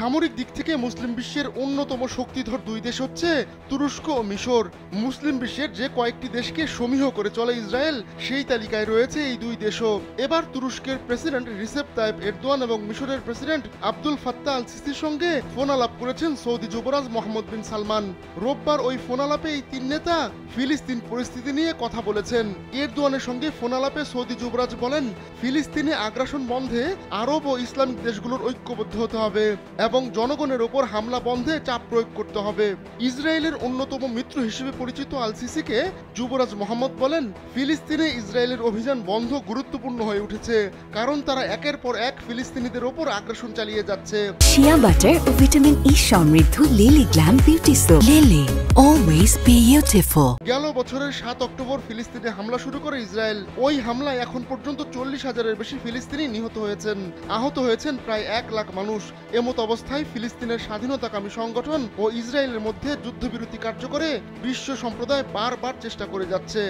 সামরিক দিক থেকে মুসলিম বিশ্বের অন্যতম শক্তিধর দুই দেশ হচ্ছে তুরস্ক ও মিশর। মুসলিম বিশ্বের যে কয়েকটি দেশকে সমীহ করে চলে ইসরায়েল, সেই তালিকায় রয়েছে এই দুই দেশও। এবার তুরস্কের প্রেসিডেন্ট রিসেপ তাইপ এরদোয়ান এবং মিশরের প্রেসিডেন্ট আব্দুল ফাত্তাহ আল সিসির সঙ্গে ফোন আলাপ করেছেন সৌদি যুবরাজ মোহাম্মদ বিন সালমান। রোববার ওই ফোন আলাপে এই তিন নেতা ফিলিস্তিন পরিস্থিতি নিয়ে কথা বলেছেন। এরদোয়ানের সঙ্গে ফোন আলাপে সৌদি যুবরাজ বলেন, ফিলিস্তিনে আগ্রাসন বন্ধে আরব ও ইসলামিক দেশগুলোর ঐক্যবদ্ধ হতে হবে এবং জনগণের ওপর হামলা বন্ধে চাপ প্রয়োগ করতে হবে। ইসরায়েলের অন্যতম মিত্র হিসেবে পরিচিত আল সিসিকে যুবরাজ মোহাম্মদ বলেন, ফিলিস্তিনে ইসরায়েলের অভিযান বন্ধ গুরুত্বপূর্ণ হয়ে উঠেছে, কারণ তারা একের পর এক ফিলিস্তিনিদের ওপর আগ্রাসন চালিয়ে যাচ্ছে। শিয়া বাটার ও ভিটামিন ই সমৃদ্ধ lily glam beauty soap. Lily, always beautiful. গেল বছরের ৭ অক্টোবর ফিলিস্তিনে হামলা শুরু করে ইসরায়েল। ওই হামলায় এখন পর্যন্ত ৪০,০০০-এর বেশি ফিলিস্তিনি নিহত হয়েছেন। আহত হয়েছেন প্রায় ১ লাখ মানুষ। এমত অবস্থায় ফিলিস্তিনের স্বাধীনতাকামী সংগঠন ও ইসরায়েলের মধ্যে যুদ্ধবিরতি কার্যকরে বিশ্ব সম্প্রদায় বারবার চেষ্টা করে যাচ্ছে।